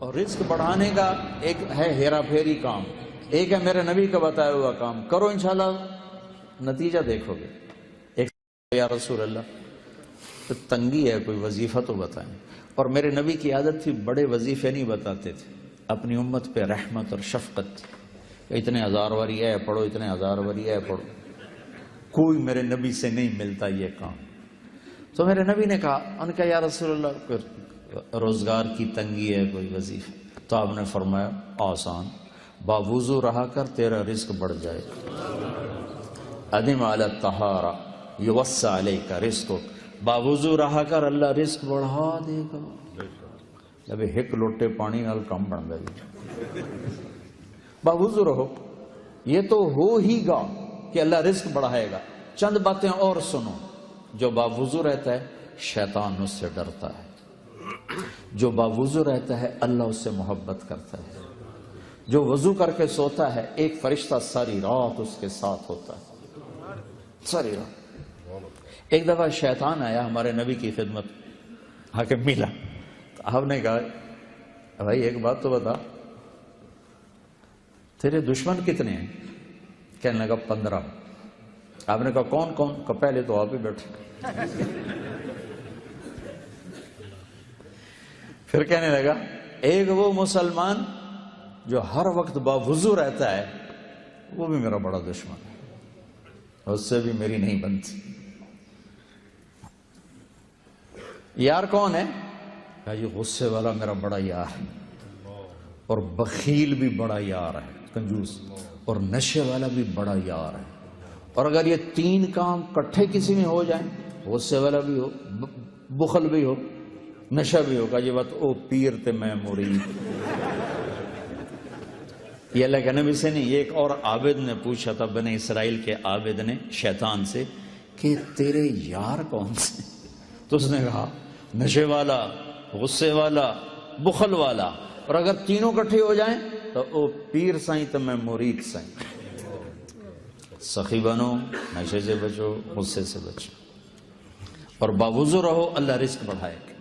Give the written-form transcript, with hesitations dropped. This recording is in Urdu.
اور رزق بڑھانے کا ایک ہے ہیرا پھیری کام، ایک ہے میرے نبی کا بتایا ہوا کام، کرو انشاءاللہ نتیجہ دیکھو گے۔ ایک یا رسول اللہ تو تنگی ہے، کوئی وظیفہ تو بتائیں۔ اور میرے نبی کی عادت تھی بڑے وظیفے نہیں بتاتے تھے، اپنی امت پہ رحمت اور شفقت تھی، اتنے ہزار واری ہے پڑھو، اتنے ہزار واری ہے پڑھو، کوئی میرے نبی سے نہیں ملتا یہ کام۔ تو میرے نبی نے کہا، ان کا یا رسول اللہ روزگار کی تنگی ہے، کوئی وظیفہ؟ تو آپ نے فرمایا آسان، باوضو رہا کر تیرا رزق بڑھ جائے گا۔ ادم علی الطہارہ یوسع علیک رزقک، باوضو رہا کر اللہ رزق بڑھا دے گا۔ ابھی ایک لوٹے پانی نال کم بن گئی، باوضو رہو، یہ تو ہو ہی گا کہ اللہ رزق بڑھائے گا۔ چند باتیں اور سنو، جو باوضو رہتا ہے شیطان اس سے ڈرتا ہے، جو باوضو رہتا ہے اللہ اس سے محبت کرتا ہے، جو وضو کر کے سوتا ہے ایک فرشتہ ساری رات اس کے ساتھ ہوتا ہے، ساری رات۔ ایک دفعہ شیطان آیا ہمارے نبی کی خدمت، آ کے ملا، آپ نے کہا بھائی ایک بات تو بتا، تیرے دشمن کتنے ہیں؟ کہنے لگا 15۔ آپ نے کہا کون کون؟ کہ پہلے تو آپ ہی بیٹھے۔ پھر کہنے لگا ایک وہ مسلمان جو ہر وقت باوضو رہتا ہے، وہ بھی میرا بڑا دشمن ہے، اس سے بھی میری نہیں بنتی۔ یار کون ہے؟ کہا یہ غصے والا میرا بڑا یار ہے، اور بخیل بھی بڑا یار ہے، کنجوس، اور نشے والا بھی بڑا یار ہے۔ اور اگر یہ تین کام کٹھے کسی میں ہو جائیں، غصے والا بھی ہو، بخل بھی ہو، نشہ بھی ہوگا، یہ بات او پیر تے میں مرید۔ یہ اللہ کے نبی سے نہیں، یہ ایک اور عابد نے پوچھا تھا، بنی اسرائیل کے عابد نے شیطان سے کہ تیرے یار کون سے؟ تو اس نے کہا نشے والا، غصے والا، بخل والا، اور اگر تینوں کٹھے ہو جائیں تو او پیر سائیں تو میں مرید سائیں۔ سخی بنو، نشے سے بچو، غصے سے بچو، اور باوضو رہو، اللہ رزق بڑھائے گا۔